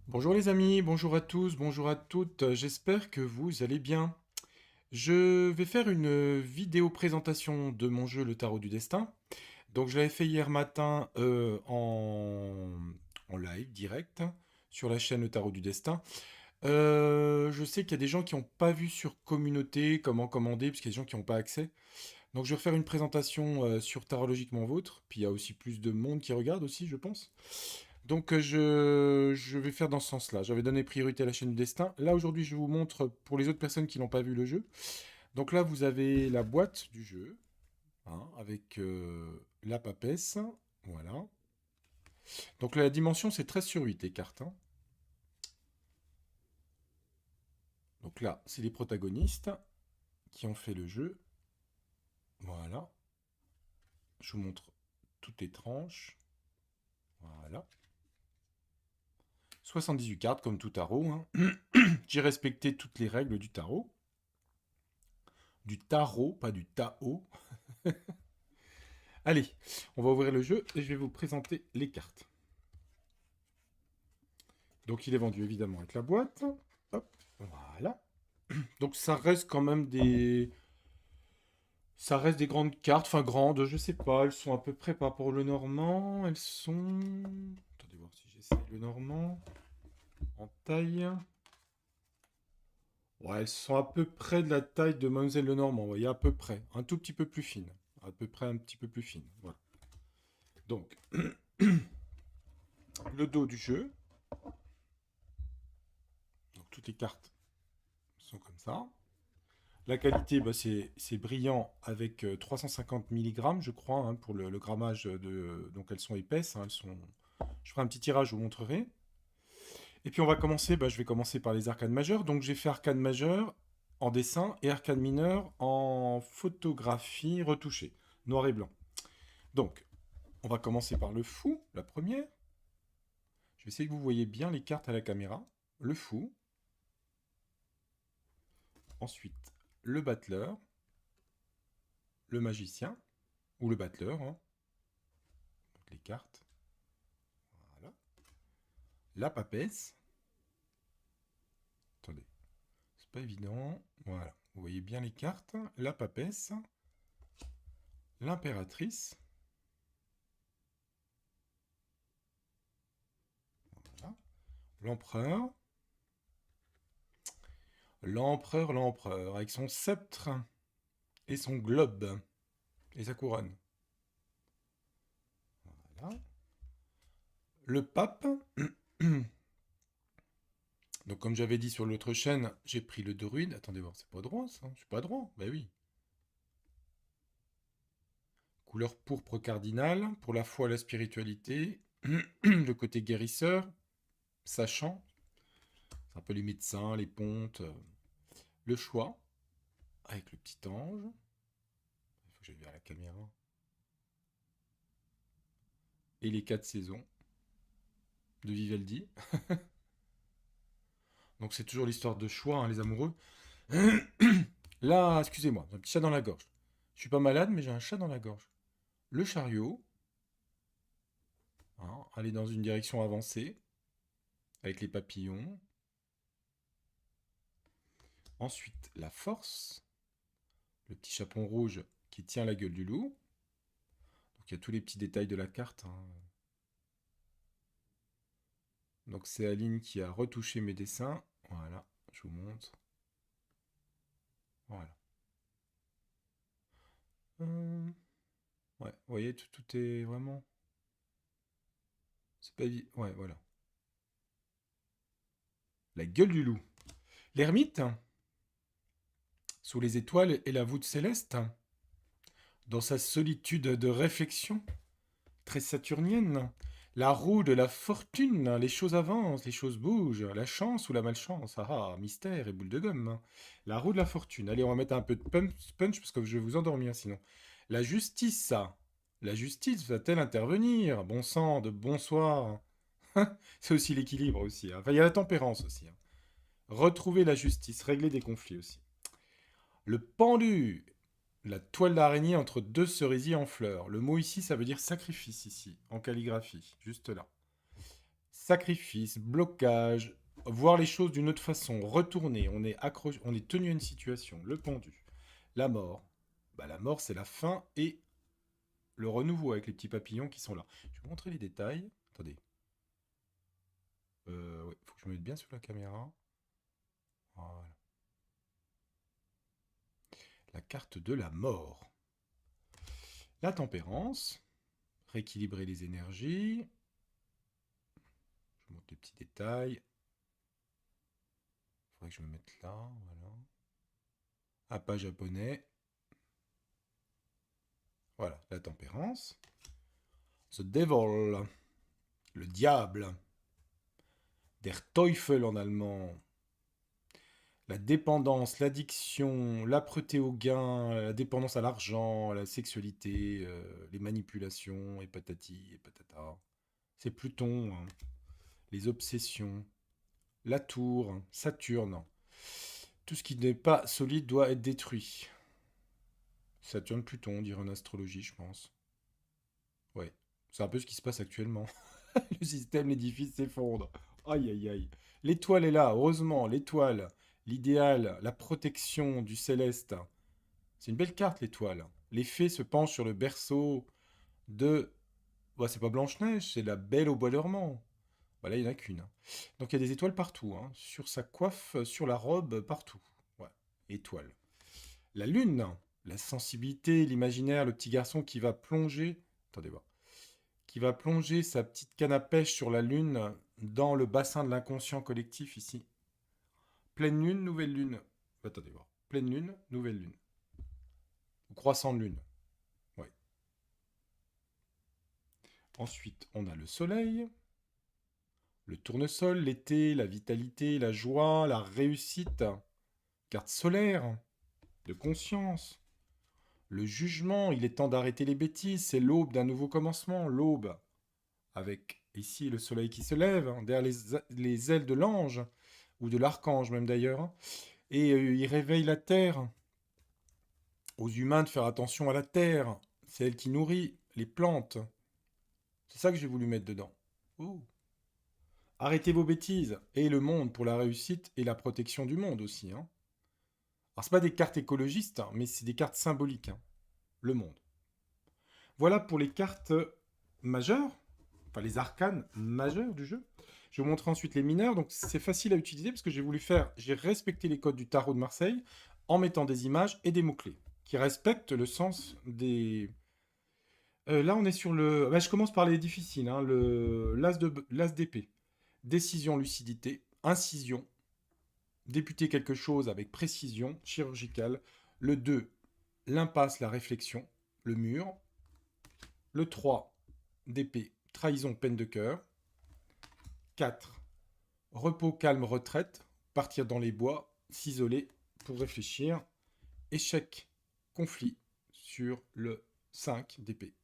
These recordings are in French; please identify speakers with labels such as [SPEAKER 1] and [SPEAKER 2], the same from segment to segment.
[SPEAKER 1] Bonjour les amis, bonjour à tous, bonjour à toutes, j'espère que vous allez bien. Je vais faire une vidéo présentation de mon jeu Le Tarot du Destin. Donc je l'avais fait hier matin en live direct sur la chaîne Le Tarot du Destin. Je sais qu'il y a des gens qui n'ont pas vu sur communauté comment commander, parce qu'il y a des gens qui n'ont pas accès. Donc je vais refaire une présentation sur Tarologiquement Vôtre, puis il y a aussi plus de monde qui regarde aussi, je pense. Donc je vais faire dans ce sens-là. J'avais donné priorité à la chaîne du destin. Là aujourd'hui je vous montre pour les autres personnes qui n'ont pas vu le jeu. Donc là vous avez la boîte du jeu, hein, avec la papesse. Voilà. Donc la dimension c'est 13 sur 8 les cartes, hein. Donc là c'est les protagonistes qui ont fait le jeu. Voilà. Je vous montre toutes les tranches. Voilà. 78 cartes comme tout tarot, hein. J'ai respecté toutes les règles du tarot. Du tarot, pas du Tao. Allez, on va ouvrir le jeu et je vais vous présenter les cartes. Donc il est vendu évidemment avec la boîte. Hop, voilà. Donc ça reste quand même des... Ça reste des grandes cartes, enfin grandes, je sais pas, elles sont à peu près par rapport au Lenormand, elles sont... Attendez voir si j'essaie le Normand en taille. Ouais, elles sont à peu près de la taille de Mademoiselle Lenormand, vous voyez, à peu près, un tout petit peu plus fine. À peu près un petit peu plus fine, voilà. Donc, le dos du jeu. Donc toutes les cartes sont comme ça. La qualité, bah, c'est brillant avec 350 mg, je crois, hein, pour le grammage de. Donc elles sont épaisses, hein, elles sont. Je ferai un petit tirage, je vous montrerai. Et puis on va commencer, bah, je vais commencer par les arcanes majeures. Donc j'ai fait arcane majeure en dessin et arcane mineure en photographie retouchée, noir et blanc. Donc on va commencer par le fou, la première. Je vais essayer que vous voyez bien les cartes à la caméra. Le fou. Ensuite, le battleur, le magicien, ou le battleur, hein, les cartes. Voilà. La papesse. Attendez, c'est pas évident. Voilà, vous voyez bien les cartes. La papesse. L'impératrice. Voilà. L'empereur. L'empereur, avec son sceptre et son globe et sa couronne. Voilà. Le pape. Donc, comme j'avais dit sur l'autre chaîne, j'ai pris le druide. Attendez voir, c'est pas droit ça. Je suis pas droit. Ben oui. Couleur pourpre cardinal, pour la foi, la spiritualité, le côté guérisseur, sachant, c'est un peu les médecins, les pontes, le choix, avec le petit ange, il faut que j'aille vers la caméra, et les 4 saisons de Vivaldi. Donc c'est toujours l'histoire de choix, hein, les amoureux. Là, excusez-moi, j'ai un petit chat dans la gorge. Je suis pas malade, mais j'ai un chat dans la gorge. Le chariot, hein, aller dans une direction avancée, avec les papillons. Ensuite, la force, le petit chaperon rouge qui tient la gueule du loup. Donc il y a tous les petits détails de la carte, hein. Donc c'est Aline qui a retouché mes dessins. Voilà, je vous montre. Voilà. Ouais, vous voyez, tout est vraiment... C'est pas évident. Ouais, voilà. La gueule du loup. L'ermite, sous les étoiles et la voûte céleste, dans sa solitude de réflexion, très saturnienne. La roue de la fortune, les choses avancent, les choses bougent, la chance ou la malchance, ah ah, mystère et boule de gomme. La roue de la fortune. Allez, on va mettre un peu de punch parce que je vais vous endormir sinon. La justice, la justice va-t-elle intervenir? Bon sang, de bonsoir. C'est aussi l'équilibre aussi, hein. Enfin, il y a la tempérance aussi, hein. Retrouver la justice, régler des conflits aussi. Le pendu, la toile d'araignée entre deux cerisiers en fleurs. Le mot ici, ça veut dire sacrifice ici, en calligraphie, juste là. Sacrifice, blocage, voir les choses d'une autre façon, retourner, on est tenu à une situation, le pendu, la mort. Bah, la mort, c'est la fin et le renouveau avec les petits papillons qui sont là. Je vais vous montrer les détails. Attendez. Ouais, faut que je me mette bien sur la caméra. Voilà. La carte de la mort. La tempérance. Rééquilibrer les énergies. Je vous montre les petits détails. Il faudrait que je me mette là. Voilà. Un pas japonais. Voilà, la tempérance. The Devil. Le diable. Der Teufel en allemand. La dépendance, l'addiction, l'âpreté au gain, la dépendance à l'argent, à la sexualité, les manipulations, et patati et patata. C'est Pluton, hein. Les obsessions, la tour, Saturne. Tout ce qui n'est pas solide doit être détruit. Saturne, Pluton, on dirait en astrologie, je pense. Ouais, c'est un peu ce qui se passe actuellement. Le système, l'édifice s'effondre. Aïe, aïe, aïe. L'étoile est là, heureusement, l'étoile. L'idéal, la protection du céleste. C'est une belle carte, l'étoile. Les fées se penchent sur le berceau de... Bah, c'est pas Blanche-Neige, c'est la Belle au bois dormant. Bah, là, il n'y en a qu'une, hein. Donc, il y a des étoiles partout, hein. Sur sa coiffe, sur la robe, partout. Ouais, étoile. La lune, la sensibilité, l'imaginaire, le petit garçon qui va plonger... Attendez voir. Qui va plonger sa petite canne à pêche sur la lune dans le bassin de l'inconscient collectif, ici. Pleine lune, nouvelle lune. Attendez voir. Pleine lune, nouvelle lune. Ou croissant de lune. Oui. Ensuite, on a le soleil, le tournesol, l'été, la vitalité, la joie, la réussite. Carte solaire, de conscience. Le jugement, il est temps d'arrêter les bêtises. C'est l'aube d'un nouveau commencement. L'aube. Avec ici le soleil qui se lève, hein, derrière les ailes de l'ange, ou de l'archange même d'ailleurs. Hein. Et il réveille la terre. Aux humains de faire attention à la terre. C'est elle qui nourrit les plantes. C'est ça que j'ai voulu mettre dedans. Ouh. Arrêtez vos bêtises. Et le monde pour la réussite et la protection du monde aussi. Hein. Alors, c'est pas des cartes écologistes, hein, mais c'est des cartes symboliques. Hein. Le monde. Voilà pour les cartes majeures, enfin les arcanes majeures du jeu. Je vais vous montrer ensuite les mineurs. Donc, c'est facile à utiliser parce que j'ai respecté les codes du tarot de Marseille en mettant des images et des mots-clés qui respectent le sens des... là, on est sur le... Bah, je commence par les difficiles. Hein. L'as d'épée. Décision, lucidité. Incision. Débuter quelque chose avec précision chirurgicale. Le 2, l'impasse, la réflexion. Le mur. Le 3, d'épée. Trahison, peine de cœur. 4, repos, calme, retraite. Partir dans les bois. S'isoler pour réfléchir. Échec, conflit sur le 5 d'épée.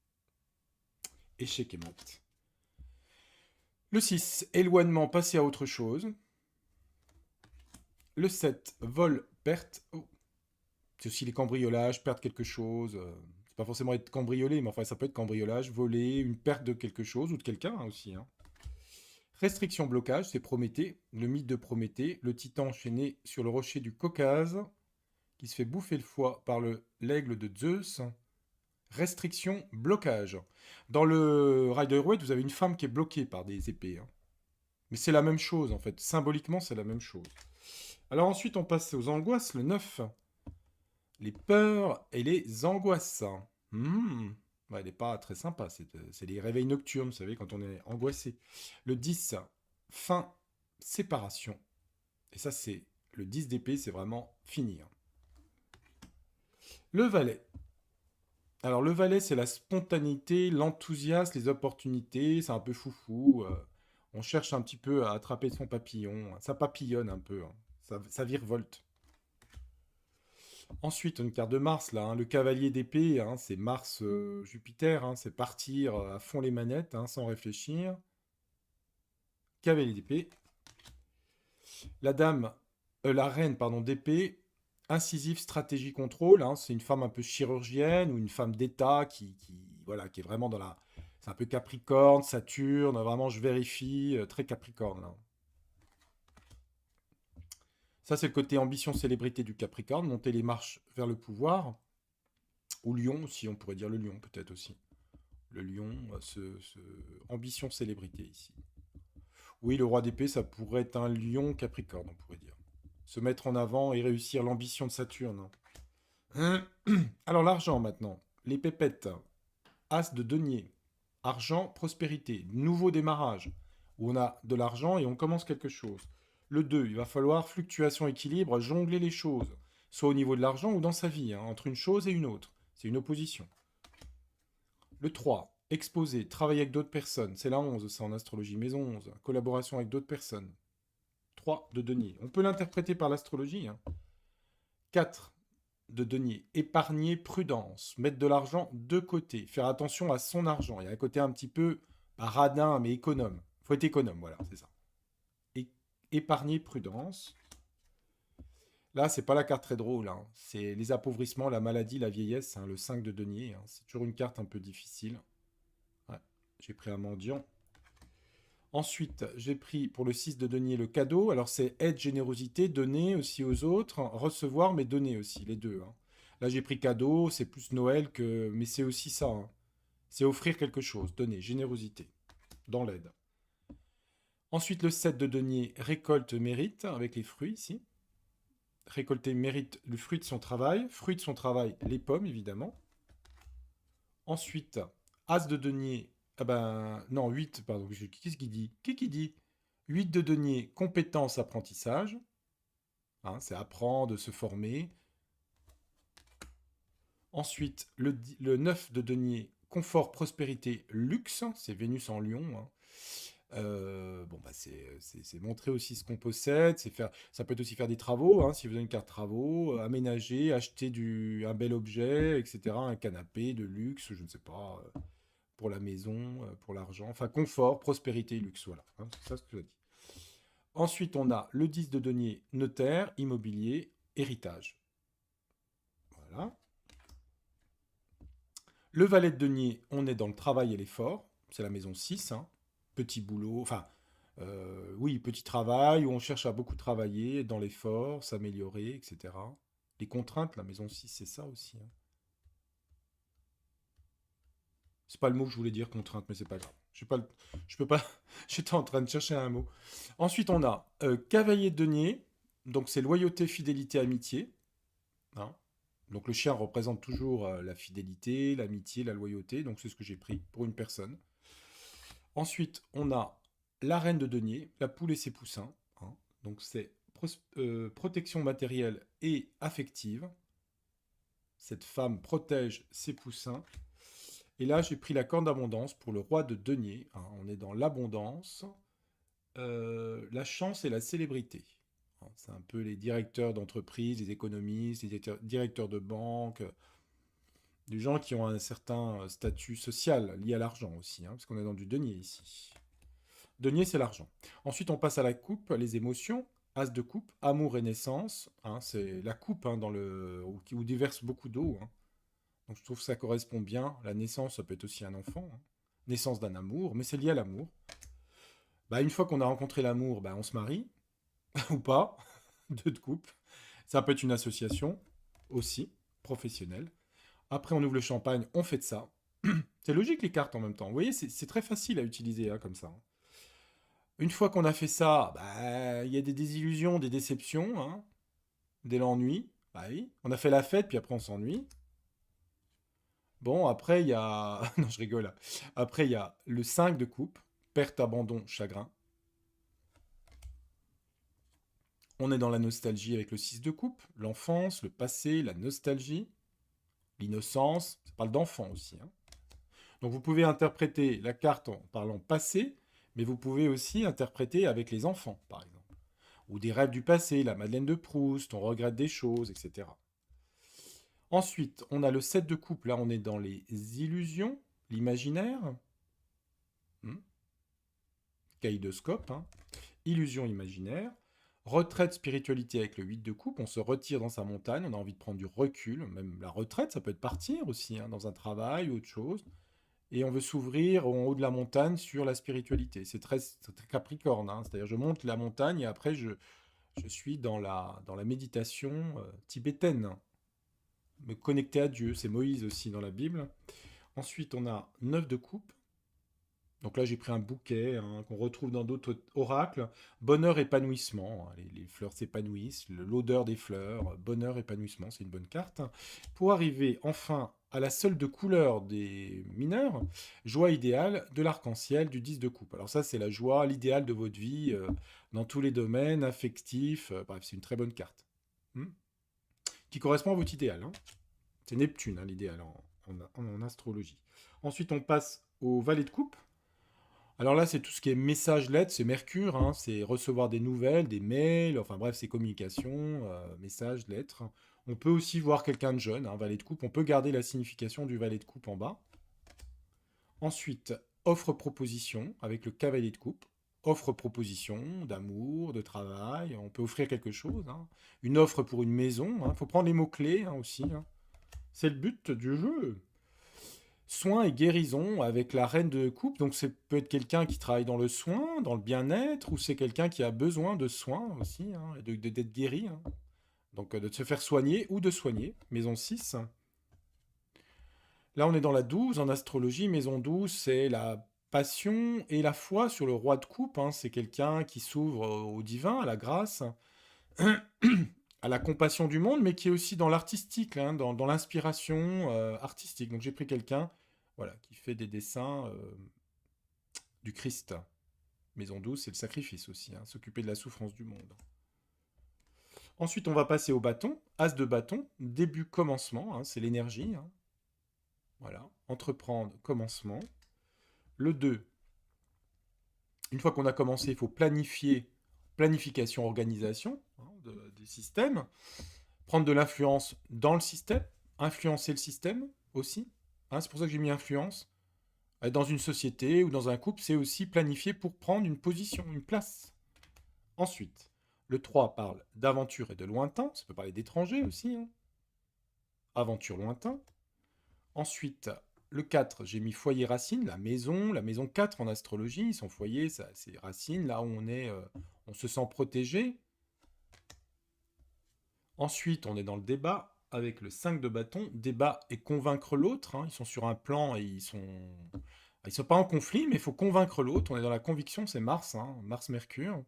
[SPEAKER 1] Échec et mat. Le 6, éloignement, passer à autre chose. Le 7, vol, perte. Oh. C'est aussi les cambriolages, perdre quelque chose. C'est pas forcément être cambriolé, mais enfin ça peut être cambriolage, voler, une perte de quelque chose ou de quelqu'un hein, aussi. Hein. Restriction, blocage, c'est Prométhée, le mythe de Prométhée, le titan enchaîné sur le rocher du Caucase, qui se fait bouffer le foie par l'aigle de Zeus. Restriction, blocage. Dans le Rider-Waite, vous avez une femme qui est bloquée par des épées. Hein. Mais c'est la même chose, en fait. Symboliquement, c'est la même chose. Alors ensuite, on passe aux angoisses, le 9. Les peurs et les angoisses. Ouais, elle n'est pas très sympa. C'est les réveils nocturnes, vous savez, quand on est angoissé. Le 10, fin, séparation. Et ça, c'est le 10 d'épée, c'est vraiment finir. Le valet. Alors, le valet, c'est la spontanéité, l'enthousiasme, les opportunités. C'est un peu foufou. On cherche un petit peu à attraper son papillon. Ça papillonne un peu. Hein. Ça virevolte. Ensuite, une carte de Mars, là, hein, le cavalier d'épée, hein, c'est Mars-Jupiter, hein, c'est partir à fond les manettes, hein, sans réfléchir. Cavalier d'épée. La reine, pardon, d'épée, incisive, stratégie, contrôle, hein, c'est une femme un peu chirurgienne ou une femme d'État voilà, qui est vraiment dans la... C'est un peu Capricorne, Saturne, vraiment je vérifie, très Capricorne là. Ça c'est le côté ambition célébrité du Capricorne, monter les marches vers le pouvoir. Ou Lion aussi, on pourrait dire le Lion peut-être aussi. Le Lion, ambition célébrité ici. Oui, le roi d'épée, ça pourrait être un lion Capricorne, on pourrait dire. Se mettre en avant et réussir l'ambition de Saturne. Alors l'argent maintenant. Les pépettes. As de denier. Argent, prospérité. Nouveau démarrage. Où on a de l'argent et on commence quelque chose. Le 2, il va falloir fluctuation, équilibre, jongler les choses. Soit au niveau de l'argent ou dans sa vie, hein, entre une chose et une autre. C'est une opposition. Le 3, exposer, travailler avec d'autres personnes. C'est la 11, ça en astrologie, maison 11. Collaboration avec d'autres personnes. 3 de denier. On peut l'interpréter par l'astrologie. Hein. 4 de denier. Épargner, prudence. Mettre de l'argent de côté. Faire attention à son argent. Il y a un côté un petit peu radin, mais économe. Il faut être économe, voilà, c'est ça. Épargner, prudence. Là, c'est pas la carte très drôle. Hein. C'est les appauvrissements, la maladie, la vieillesse. Hein, le 5 de denier. Hein. C'est toujours une carte un peu difficile. Ouais, j'ai pris un mendiant. Ensuite, j'ai pris pour le 6 de denier le cadeau. Alors, c'est aide, générosité, donner aussi aux autres, recevoir, mais donner aussi, les deux. Hein. Là, j'ai pris cadeau, c'est plus Noël que. Mais c'est aussi ça. Hein. C'est offrir quelque chose, donner, générosité, dans l'aide. Ensuite, le 7 de denier, récolte, mérite, avec les fruits ici. Récolter mérite le fruit de son travail. Fruit de son travail, les pommes, évidemment. Ensuite, as de denier. Ah ben, non, 8 pardon. Qu'est-ce qu'il dit? Qui dit 8 de denier, compétence, apprentissage. Hein, c'est apprendre, se former. Ensuite, le 9 de denier, confort, prospérité, luxe. C'est Vénus en lion. Hein. Bon, bah c'est montrer aussi ce qu'on possède, ça peut être aussi faire des travaux, hein, si vous avez une carte travaux, aménager, acheter un bel objet, etc., un canapé de luxe, je ne sais pas, pour la maison, pour l'argent, enfin confort, prospérité, luxe, voilà, hein, c'est ça ce que je dis. Ensuite, on a le 10 de denier, notaire, immobilier, héritage. Voilà. Le valet de denier, on est dans le travail et l'effort, c'est la maison 6, hein, petit boulot, enfin, oui, petit travail, où on cherche à beaucoup travailler, dans l'effort, s'améliorer, etc. Les contraintes, la maison 6, c'est ça aussi. Hein. C'est pas le mot que je voulais dire, contrainte, mais c'est pas grave. Je peux pas. J'étais en train de chercher un mot. Ensuite, on a cavalier de denier, donc c'est loyauté, fidélité, amitié. Hein. Donc le chien représente toujours la fidélité, l'amitié, la loyauté, donc c'est ce que j'ai pris pour une personne. Ensuite, on a la reine de denier, la poule et ses poussins. Hein. Donc c'est protection matérielle et affective. Cette femme protège ses poussins. Et là, j'ai pris la corne d'abondance pour le roi de denier. Hein. On est dans l'abondance, la chance et la célébrité. Hein. C'est un peu les directeurs d'entreprise, les économistes, les directeurs de banque, des gens qui ont un certain statut social lié à l'argent aussi, hein, parce qu'on est dans du denier ici. Denier, c'est l'argent. Ensuite, on passe à la coupe, les émotions. As de coupe, amour et naissance. Hein, c'est la coupe hein, où déverse beaucoup d'eau. Hein. Donc je trouve que ça correspond bien. La naissance, ça peut être aussi un enfant. Hein. Naissance d'un amour, mais c'est lié à l'amour. Bah, une fois qu'on a rencontré l'amour, bah, on se marie, ou pas. Deux de coupe. Ça peut être une association aussi, professionnelle. Après, on ouvre le champagne, on fait de ça. C'est logique les cartes en même temps. Vous voyez, c'est très facile à utiliser hein, comme ça. Hein. Une fois qu'on a fait ça, bah, il y a des désillusions, des déceptions, hein, dès l'ennui. Bah oui. On a fait la fête, puis après on s'ennuie. Bon, après il y a... non, je rigole. Après il y a le 5 de coupe, perte, abandon, chagrin. On est dans la nostalgie avec le 6 de coupe, l'enfance, le passé, la nostalgie, l'innocence. Ça parle d'enfant aussi. Hein. Donc vous pouvez interpréter la carte en parlant passé, mais vous pouvez aussi interpréter avec les enfants, par exemple. Ou des rêves du passé, la Madeleine de Proust, on regrette des choses, etc. Ensuite, on a le 7 de coupe, là on est dans les illusions, l'imaginaire. Hmm. Kaléidoscope, hein. Illusion imaginaire. Retraite, spiritualité avec le 8 de coupe, on se retire dans sa montagne, on a envie de prendre du recul, même la retraite, ça peut être partir aussi, hein, dans un travail ou autre chose. et on veut s'ouvrir en haut de la montagne sur la spiritualité. C'est très Capricorne, hein. C'est-à-dire je monte la montagne et après je suis dans la méditation tibétaine, me connecter à Dieu. C'est Moïse aussi dans la Bible. Ensuite, on a 9 de coupe. Donc là, j'ai pris un bouquet hein, qu'on retrouve dans d'autres oracles. Bonheur, épanouissement. Hein. Les fleurs s'épanouissent. L'odeur des fleurs. Bonheur, épanouissement. C'est une bonne carte. Pour arriver enfin à la seule de couleur des mineurs, joie idéale de l'arc-en-ciel du 10 de coupe. Alors ça, c'est la joie, l'idéal de votre vie dans tous les domaines, affectifs. Bref, c'est une très bonne carte. Hmm, qui correspond à votre idéal. Hein. C'est Neptune, hein, l'idéal en astrologie. Ensuite, on passe au valet de coupe. Alors là, c'est tout ce qui est message, lettre, c'est Mercure, hein, c'est recevoir des nouvelles, des mails, enfin bref, c'est communication, messages, lettres. On peut aussi voir quelqu'un de jeune, un valet de coupe, on peut garder la signification du valet de coupe en bas. Ensuite, offre-proposition avec le cavalier de coupe. Offre-proposition d'amour, de travail, on peut offrir quelque chose. Hein. Une offre pour une maison, il faut prendre les mots-clés hein, aussi. Hein. C'est le but du jeu. Soins et guérison avec la reine de coupe. Donc, c'est peut être quelqu'un qui travaille dans le soin, dans le bien-être, ou c'est quelqu'un qui a besoin de soins aussi, hein, et d'être guéri. Hein. Donc, de se faire soigner ou de soigner. Maison 6. Là, on est dans la 12 en astrologie. Maison 12, c'est la passion et la foi sur le roi de coupe. Hein. C'est quelqu'un qui s'ouvre au divin, à la grâce, à la compassion du monde, mais qui est aussi dans l'artistique, hein, dans l'inspiration artistique. Donc j'ai pris quelqu'un voilà, qui fait des dessins du Christ. Maison 12, c'est le sacrifice aussi, hein, s'occuper de la souffrance du monde. Ensuite, on va passer au bâton. As de bâton, début, commencement, hein, c'est l'énergie. Hein. Voilà, entreprendre, commencement. Le 2, une fois qu'on a commencé, il faut planifier, planification, organisation hein, des systèmes. Prendre de l'influence dans le système, influencer le système aussi. Hein, c'est pour ça que j'ai mis influence. Dans une société ou dans un couple, c'est aussi planifier pour prendre une position, une place. Ensuite, le 3 parle d'aventure et de lointain. Ça peut parler d'étranger aussi. Hein. Aventure, lointain. Ensuite, le 4, j'ai mis foyer racine, la maison 4 en astrologie. Son foyer, c'est racine, là où on se sent protégé. Ensuite, on est dans le débat avec le 5 de bâton. Débat et convaincre l'autre. Hein. Ils sont sur un plan et ils sont pas en conflit, mais il faut convaincre l'autre. On est dans la conviction, c'est Mars, hein, Mars-Mercure.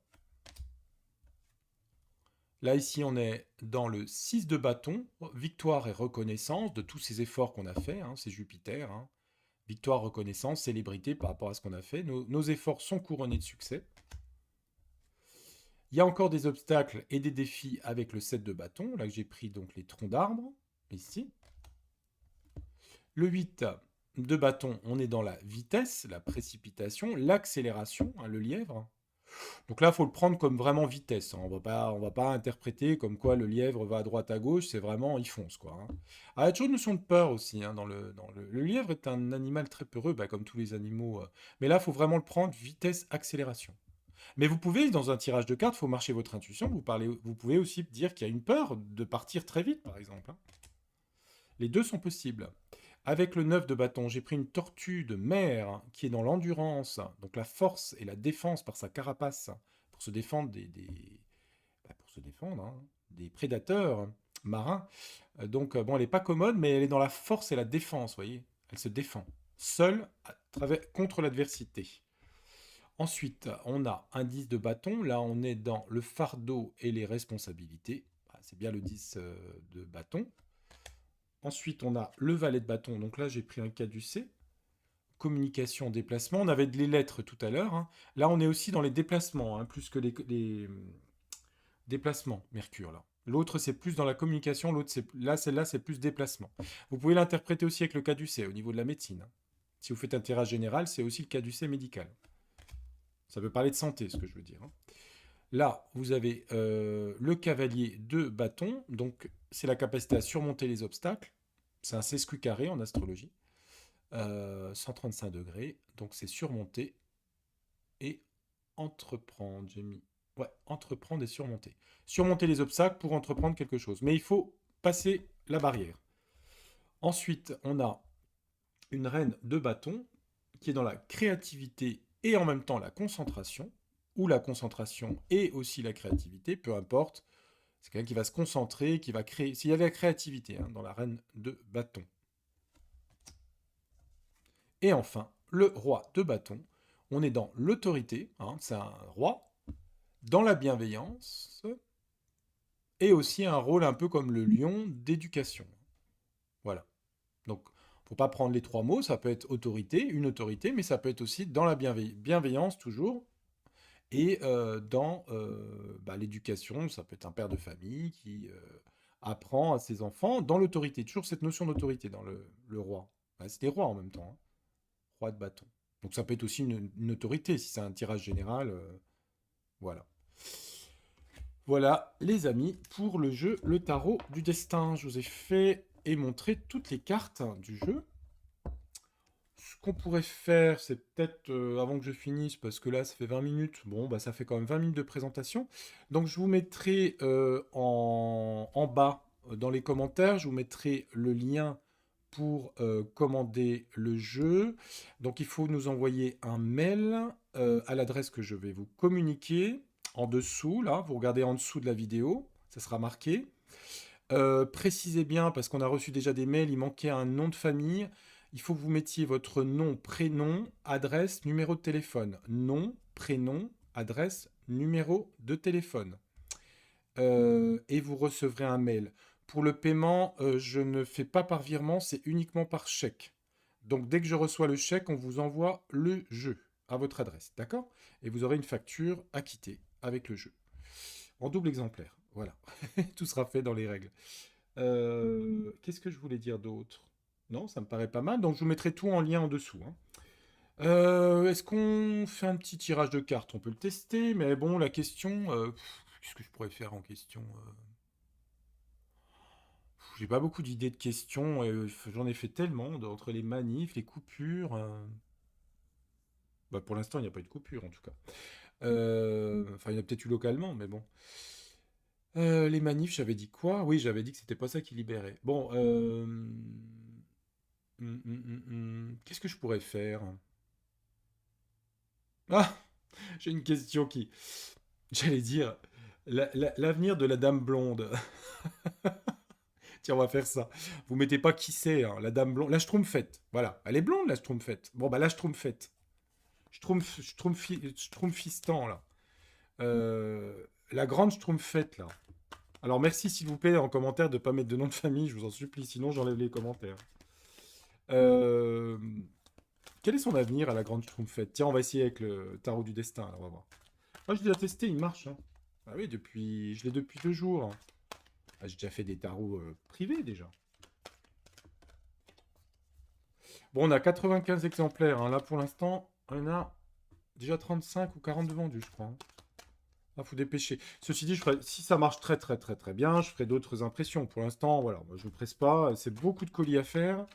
[SPEAKER 1] Là, ici, on est dans le 6 de bâton. Victoire et reconnaissance de tous ces efforts qu'on a faits. Hein, c'est Jupiter. Hein. Victoire, reconnaissance, célébrité par rapport à ce qu'on a fait. Nos efforts sont couronnés de succès. Il y a encore des obstacles et des défis avec le 7 de bâton. Là que j'ai pris donc les troncs d'arbres, ici. Le 8 de bâton, on est dans la vitesse, la précipitation, l'accélération, hein, le lièvre. Donc là, il faut le prendre comme vraiment vitesse. Hein. On va pas interpréter comme quoi le lièvre va à droite à gauche, c'est vraiment, il fonce, quoi. Hein. Ah, il y a toujours une notion de peur aussi. Hein, le lièvre est un animal très peureux, bah, comme tous les animaux. Mais là, il faut vraiment le prendre vitesse, accélération. Mais vous pouvez, dans un tirage de cartes, il faut marcher votre intuition. Vous pouvez aussi dire qu'il y a une peur de partir très vite, par exemple. Hein. Les deux sont possibles. Avec le 9 de bâton, j'ai pris une tortue de mer qui est dans l'endurance, donc la force et la défense par sa carapace, pour se défendre pour se défendre, hein, des prédateurs marins. Donc, bon, elle n'est pas commode, mais elle est dans la force et la défense, vous voyez. Elle se défend, seule, contre l'adversité. Ensuite, on a un 10 de bâton. Là, on est dans le fardeau et les responsabilités. C'est bien le 10 de bâton. Ensuite, on a le valet de bâton. Donc là, j'ai pris un caducée. Communication, déplacement. On avait les lettres tout à l'heure. Hein. Là, on est aussi dans les déplacements, hein, plus que les déplacements, Mercure, là. L'autre, c'est plus dans la communication. L'autre, celle-là, c'est plus déplacement. Vous pouvez l'interpréter aussi avec le caducée au niveau de la médecine. Hein. Si vous faites un tirage général, c'est aussi le caducée médical. Ça peut parler de santé, ce que je veux dire. Hein. Là, vous avez le cavalier de bâton. Donc, c'est la capacité à surmonter les obstacles. C'est un sesqu carré en astrologie. 135 degrés. Donc, c'est surmonter et entreprendre. J'ai mis... Ouais, entreprendre et surmonter. Surmonter les obstacles pour entreprendre quelque chose. Mais il faut passer la barrière. Ensuite, on a une reine de bâton qui est dans la créativité et en même temps la concentration, ou la concentration et aussi la créativité, peu importe. C'est quelqu'un qui va se concentrer, qui va créer. S'il y a de la créativité hein, dans la reine de bâton. Et enfin, le roi de bâton. On est dans l'autorité, hein, c'est un roi, dans la bienveillance, et aussi un rôle un peu comme le lion d'éducation. Voilà. Donc, faut pas prendre les trois mots, ça peut être autorité, une autorité, mais ça peut être aussi dans la bienveillance toujours, et dans l'éducation, ça peut être un père de famille qui apprend à ses enfants dans l'autorité. Toujours cette notion d'autorité dans le roi. Ouais, c'est des rois en même temps, hein. Roi de bâton. Donc ça peut être aussi une autorité si c'est un tirage général. Voilà. Voilà, les amis, pour le jeu Le Tarot du Destin. Je vous ai fait et montré toutes les cartes du jeu. Ce qu'on pourrait faire, c'est peut-être avant que je finisse, parce que là, ça fait 20 minutes. Bon, bah, ça fait quand même 20 minutes de présentation. Donc, je vous mettrai en bas dans les commentaires, je vous mettrai le lien pour commander le jeu. Donc, il faut nous envoyer un mail à l'adresse que je vais vous communiquer en dessous. Là, vous regardez en dessous de la vidéo, ça sera marqué. Précisez bien, parce qu'on a reçu déjà des mails, il manquait un nom de famille. Il faut que vous mettiez votre nom, prénom, adresse, numéro de téléphone. Nom, prénom, adresse, numéro de téléphone. Et vous recevrez un mail. Pour le paiement, je ne fais pas par virement, c'est uniquement par chèque. Donc dès que je reçois le chèque, on vous envoie le jeu à votre adresse, d'accord? Et vous aurez une facture acquittée avec le jeu. En double exemplaire, voilà. Tout sera fait dans les règles. Qu'est-ce que je voulais dire d'autre? Non, ça me paraît pas mal, donc je vous mettrai tout en lien en dessous, hein. Est-ce qu'on fait un petit tirage de cartes? On peut le tester, mais bon, la question... qu'est-ce que je pourrais faire en question? J'ai pas beaucoup d'idées de questions, j'en ai fait tellement, entre les manifs, les coupures... Bah, pour l'instant, il n'y a pas eu de coupure, en tout cas. Enfin, il y en a peut-être eu localement, mais bon. Les manifs, j'avais dit quoi? Oui, j'avais dit que c'était pas ça qui libérait. Bon, qu'est-ce que je pourrais faire? Ah, j'ai une question qui, j'allais dire, l'avenir de la dame blonde. Tiens, on va faire ça. Vous mettez pas qui c'est, hein, la dame blonde. La Schtroumpfette. Voilà. Elle est blonde, la Schtroumpfette. Bon, bah, la Schtroumpfette. Schtroumpfistan, là. La grande Schtroumpfette, là. Alors, merci, s'il vous plaît, en commentaire, de pas mettre de nom de famille, je vous en supplie, sinon j'enlève les commentaires. Euh, Quel est son avenir à la grande Schtroumpfette? Tiens, on va essayer avec le tarot du destin, là, on va voir. Moi, je l'ai déjà testé, il marche, hein. Ah oui, je l'ai depuis 2 jours, hein. Ah, j'ai déjà fait des tarots privés, déjà. Bon, on a 95 exemplaires, hein. Là, pour l'instant, on a déjà 35 ou 40 de vendus, je crois, hein. Ah, faut dépêcher. Ceci dit, si ça marche très très très très bien, je ferai d'autres impressions. Pour l'instant, voilà, moi, je ne presse pas. C'est beaucoup de colis à faire.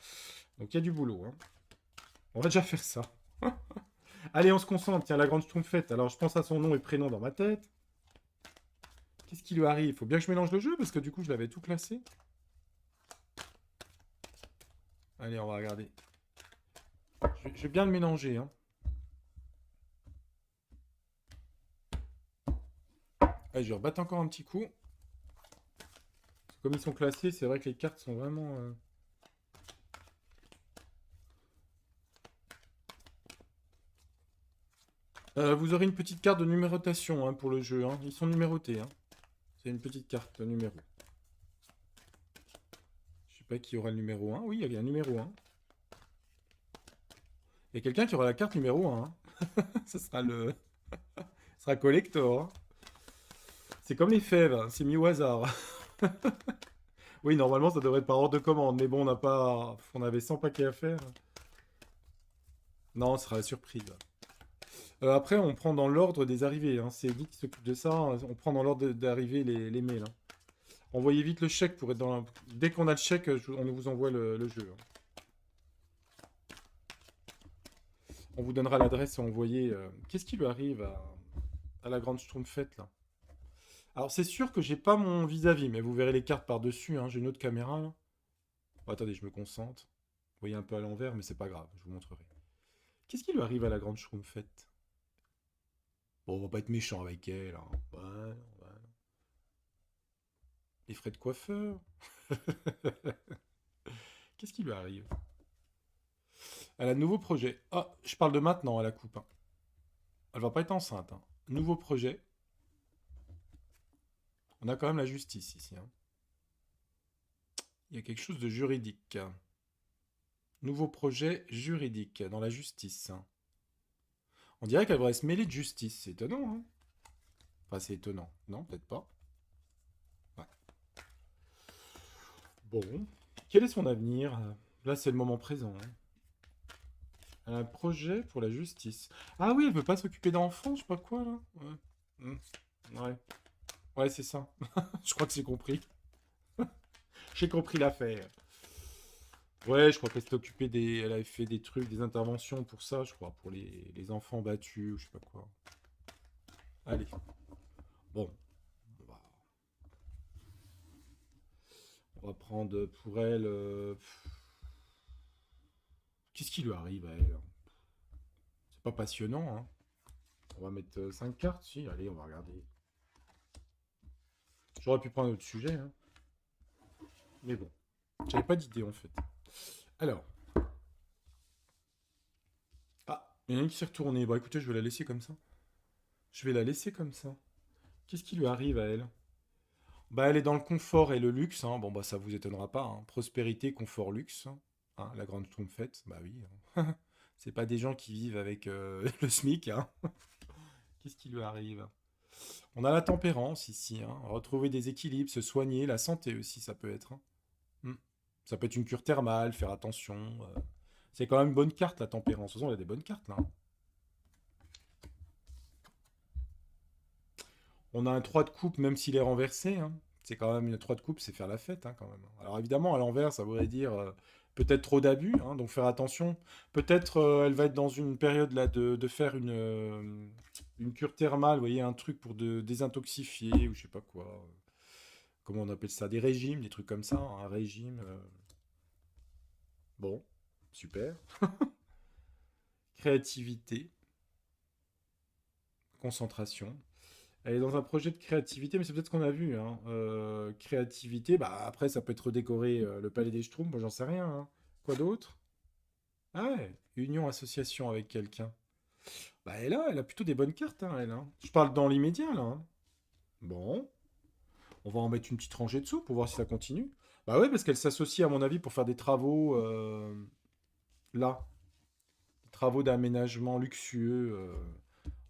[SPEAKER 1] Donc, il y a du boulot, hein. On va déjà faire ça. Allez, on se concentre. Tiens, la grande Schtroumpfette. Alors, je pense à son nom et prénom dans ma tête. Qu'est-ce qui lui arrive? Il faut bien que je mélange le jeu, parce que du coup, je l'avais tout classé. Allez, on va regarder. Je vais bien le mélanger, hein. Allez, je vais rebattre encore un petit coup. Comme ils sont classés, c'est vrai que les cartes sont vraiment... vous aurez une petite carte de numérotation, hein, pour le jeu, hein. Ils sont numérotés, hein. C'est une petite carte de numéro. Je sais pas qui aura le numéro 1. Oui, il y a un numéro 1. Il y a quelqu'un qui aura la carte numéro 1, hein. Ce sera le... Ce sera collector, hein. C'est comme les fèves, hein, c'est mis au hasard. Oui, normalement, ça devrait être par ordre de commande, mais bon, on n'a pas... On avait 100 paquets à faire. Non, ce sera la surprise. Après, on prend dans l'ordre des arrivées, hein. C'est Guy qui s'occupe de ça. On prend dans l'ordre d'arrivée les mails, hein. Envoyez vite le chèque pour être dans la... Dès qu'on a le chèque, on vous envoie le jeu, hein. On vous donnera l'adresse à envoyer. Qu'est-ce qui lui arrive à la grande Schtroumpfette, là? Alors, c'est sûr que j'ai pas mon vis-à-vis, mais vous verrez les cartes par-dessus, hein. J'ai une autre caméra, là. Oh, attendez, je me concentre. voyez un peu à l'envers, mais c'est pas grave, je vous montrerai. Qu'est-ce qui lui arrive à la grande Schtroumpfette? Bon, on va pas être méchant avec elle, hein. Voilà, voilà. Les frais de coiffeur. Qu'est-ce qui lui arrive? Elle a un nouveau projet. Ah, je parle de maintenant à la coupe, hein. Elle va pas être enceinte, hein. Nouveau projet. On a quand même la justice ici, hein. Il y a quelque chose de juridique. Nouveau projet juridique dans la justice. On dirait qu'elle devrait se mêler de justice. C'est étonnant, hein. Enfin, c'est étonnant. Non, peut-être pas. Ouais. Bon. Quel est son avenir? Là, c'est le moment présent, hein. Elle a un projet pour la justice. Ah oui, elle veut pas s'occuper d'enfants, je sais pas quoi, là. Ouais. Ouais. Ouais, c'est ça. Je crois que j'ai compris. J'ai compris l'affaire. Ouais, je crois qu'elle s'est occupée des... Elle avait fait des trucs, des interventions pour ça, je crois, pour les enfants battus, ou je sais pas quoi. Allez. Bon. On va, on va prendre pour elle... Qu'est-ce qui lui arrive à elle? C'est pas passionnant, hein. On va mettre 5 cartes, si. Allez, on va regarder. J'aurais pu prendre un autre sujet, hein. Mais bon. J'avais pas d'idée, en fait. Alors. Ah, il y en a une qui s'est retournée. Bon, écoutez, je vais la laisser comme ça. Je vais la laisser comme ça. Qu'est-ce qui lui arrive à elle? Bah, elle est dans le confort et le luxe, hein. Bon, bah, ça vous étonnera pas, hein. Prospérité, confort, luxe, hein, la grande Schtroumpfette, bah oui, hein. C'est pas des gens qui vivent avec le SMIC, hein. Qu'est-ce qui lui arrive? On a la tempérance ici, hein. Retrouver des équilibres, se soigner, la santé aussi, ça peut être, hein. Hmm. Ça peut être une cure thermale, faire attention. C'est quand même une bonne carte, la tempérance. De toute façon, il y a des bonnes cartes, là, hein. On a un 3 de coupe, même s'il est renversé, hein. C'est quand même une 3 de coupe, c'est faire la fête, hein, quand même. Alors évidemment, à l'envers, ça voudrait dire peut-être trop d'abus, hein, donc faire attention. Peut-être elle va être dans une période là de faire une cure thermale, vous voyez, un truc pour désintoxifier, ou je sais pas quoi. Comment on appelle ça? Des régimes, des trucs comme ça, hein, un régime. Bon, super. Créativité, concentration. Elle est dans un projet de créativité, mais c'est peut-être ce qu'on a vu, hein. Créativité, bah après ça peut être redécorer le Palais des Schtroumpfs, moi j'en sais rien, hein. Quoi d'autre? Ah ouais, union, association avec quelqu'un. Bah elle a plutôt des bonnes cartes, hein, elle, hein. Je parle dans l'immédiat, là, hein. Bon, on va en mettre une petite rangée dessous pour voir si ça continue. Bah ouais, parce qu'elle s'associe, à mon avis, pour faire des travaux, là. Des travaux d'aménagement luxueux,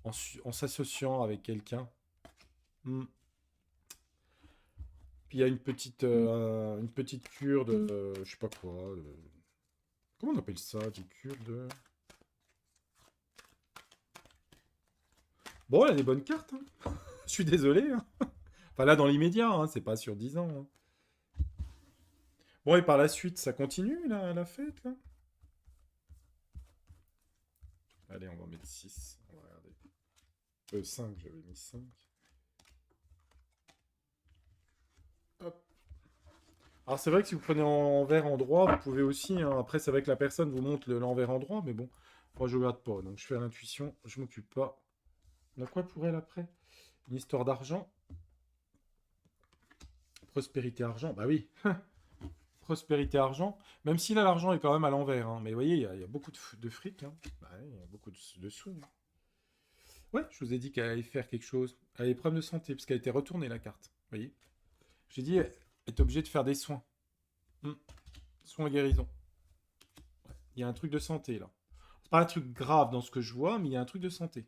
[SPEAKER 1] en s'associant avec quelqu'un. Hmm. Puis il y a une petite cure de, je sais pas quoi. Comment on appelle ça, des cures de... Bon, elle a des bonnes cartes, hein. Je suis désolé, hein. Enfin là, dans l'immédiat, hein, c'est pas sur 10 ans, hein. Bon, et par la suite, ça continue, la fête, là? Allez, on va mettre 6. On va regarder. 5, j'avais mis 5. Hop. Alors c'est vrai que si vous prenez l'envers en droit, vous pouvez aussi, hein. Après, c'est vrai que la personne vous montre l'envers en droit, mais bon, moi je regarde pas. Donc je fais l'intuition, je m'occupe pas. On a quoi pour elle après? Une histoire d'argent. Prospérité argent, bah oui. Prospérité argent. Même si là l'argent est quand même à l'envers, hein. Mais vous voyez, il y a beaucoup de fric, hein. Bah ouais, il y a beaucoup de sous, hein. Ouais, je vous ai dit qu'elle allait faire quelque chose. Elle a des problèmes de santé, parce qu'elle a été retournée la carte. Vous voyez? J'ai dit, elle est obligée de faire des soins. Hmm. Soins guérison. Ouais. Il y a un truc de santé là. C'est pas un truc grave dans ce que je vois, mais il y a un truc de santé.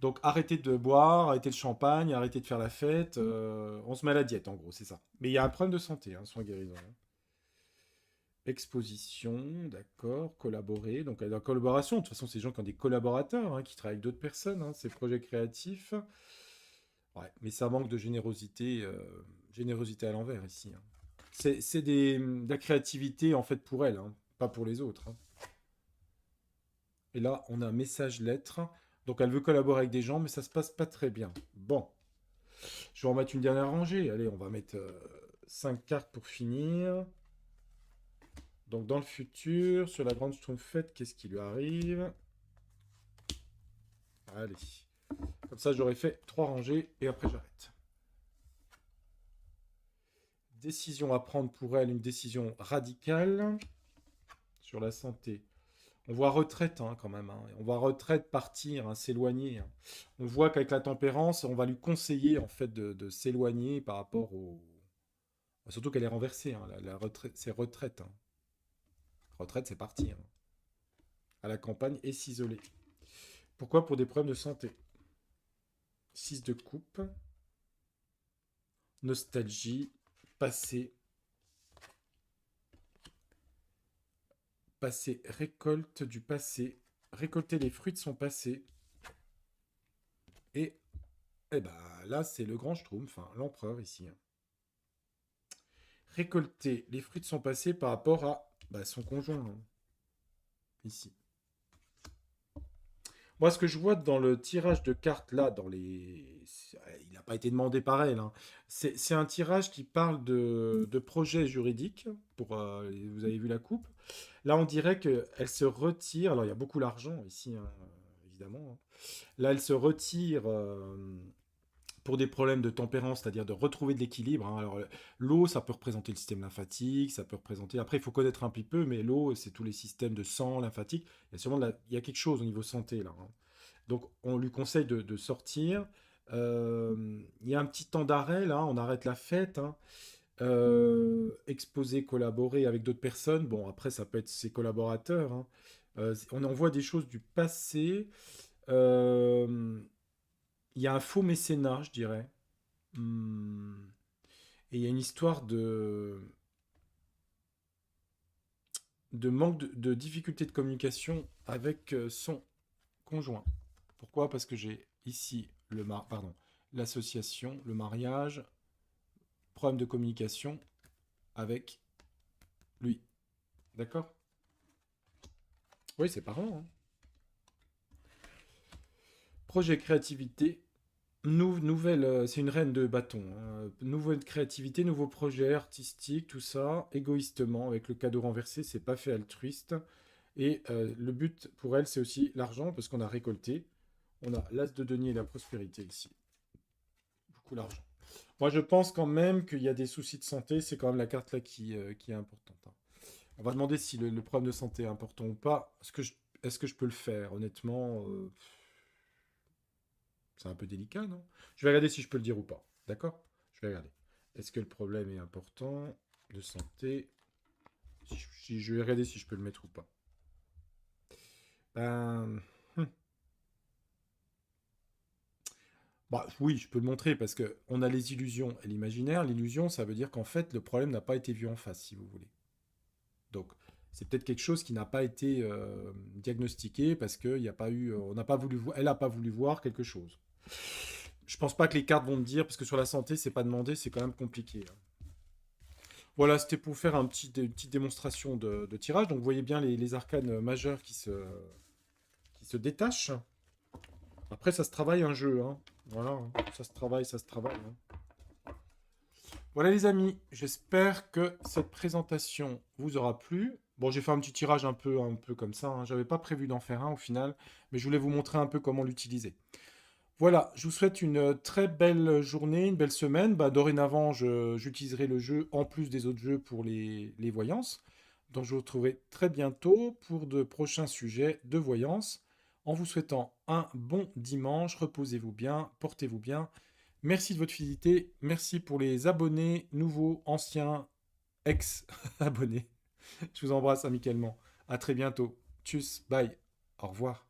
[SPEAKER 1] Donc arrêtez de boire, arrêtez le champagne, arrêtez de faire la fête. On se met à la diète en gros, c'est ça. Mais il y a un problème de santé, hein, soins guérison, hein. Exposition, d'accord, collaborer. Donc la collaboration, de toute façon, c'est des gens qui ont des collaborateurs, hein, qui travaillent avec d'autres personnes, hein, ces projets créatifs. Ouais, mais ça manque de générosité, générosité à l'envers ici, hein. C'est de la créativité en fait pour elle, hein, pas pour les autres, hein. Et là, on a un message lettre. Donc elle veut collaborer avec des gens, mais ça se passe pas très bien. Bon, je vais en mettre une dernière rangée. Allez, on va mettre 5 cartes pour finir. Donc dans le futur, sur la grande Schtroumpfette, qu'est-ce qui lui arrive? Allez. Comme ça, j'aurais fait 3 rangées et après j'arrête. Décision à prendre pour elle, une décision radicale sur la santé. On voit retraite hein, quand même. Hein. On voit retraite partir, hein, s'éloigner. Hein. On voit qu'avec la tempérance, on va lui conseiller en fait de s'éloigner par rapport au. Surtout qu'elle est renversée. Hein. La retraite, c'est retraite. Hein. Retraite, c'est partir hein, à la campagne et s'isoler. Pourquoi? Pour des problèmes de santé. 6 de coupe. Nostalgie. Passé. Passé. Récolte du passé. Récolter les fruits de son passé. Et eh ben, là, c'est le grand Schtroumpf, hein, l'empereur ici. Hein. Récolter les fruits de son passé par rapport à son conjoint, hein, ici. Moi, ce que je vois dans le tirage de cartes, là, dans les... Il n'a pas été demandé par elle. Hein. C'est un tirage qui parle de projets juridiques. Pour, vous avez vu la coupe. Là, on dirait qu'elle se retire. Alors, il y a beaucoup d'argent ici, hein, évidemment. Hein. Là, elle se retire pour des problèmes de tempérance, c'est-à-dire de retrouver de l'équilibre. Hein. Alors, l'eau, ça peut représenter le système lymphatique, ça peut représenter... Après, il faut connaître un petit peu, mais l'eau, c'est tous les systèmes de sang, lymphatique. Il y a sûrement il y a quelque chose au niveau santé, là. Hein. Donc, on lui conseille de sortir. Il y a un petit temps d'arrêt, là, on arrête la fête. Hein. Exposer, collaborer avec d'autres personnes. Bon, après, ça peut être ses collaborateurs. Hein. On envoie des choses du passé. Euh, il y a un faux mécénat, je dirais. Hmm. Et il y a une histoire de manque de difficulté de communication avec son conjoint. Pourquoi? Parce que j'ai ici l'association, le mariage, problème de communication avec lui. D'accord? Oui, c'est parlant. Hein. Projet créativité, nouvelle, c'est une reine de bâton. Hein. Nouvelle créativité, nouveau projet artistique, tout ça, égoïstement, avec le cadeau renversé, c'est pas fait altruiste. Et le but pour elle, c'est aussi l'argent, parce qu'on a récolté. On a l'as de denier et la prospérité ici. Beaucoup d'argent. Moi, je pense quand même qu'il y a des soucis de santé. C'est quand même la carte là qui est importante. Hein. On va demander si le problème de santé est important ou pas. Est-ce que je peux le faire? Honnêtement, c'est un peu délicat, non? Je vais regarder si je peux le dire ou pas. D'accord? Je vais regarder. Est-ce que le problème est important de santé? Si je vais regarder si je peux le mettre ou pas. Ben, bah, oui, je peux le montrer parce que on a les illusions et l'imaginaire. L'illusion, ça veut dire qu'en fait, le problème n'a pas été vu en face, si vous voulez. Donc, c'est peut-être quelque chose qui n'a pas été diagnostiqué parce qu'il n'y a pas eu, on n'a pas voulu, elle n'a pas voulu voir quelque chose. Je pense pas que les cartes vont me dire parce que sur la santé, c'est pas demandé, c'est quand même compliqué. Hein. Voilà, c'était pour faire une petite démonstration de tirage. Donc, vous voyez bien les arcanes majeures qui se détachent. Après, ça se travaille un jeu. Hein. Voilà, hein. Ça se travaille, ça se travaille. Hein. Voilà les amis, j'espère que cette présentation vous aura plu. Bon, j'ai fait un petit tirage un peu comme ça, hein. J'avais pas prévu d'en faire un au final, mais je voulais vous montrer un peu comment l'utiliser. Voilà, je vous souhaite une très belle journée, une belle semaine. Bah, dorénavant, j'utiliserai le jeu en plus des autres jeux pour les voyances. Donc je vous retrouverai très bientôt pour de prochains sujets de voyance. En vous souhaitant un bon dimanche, reposez-vous bien, portez-vous bien. Merci de votre fidélité. Merci pour les abonnés, nouveaux, anciens, ex-abonnés. Je vous embrasse amicalement. À très bientôt. Tchuss, bye. Au revoir.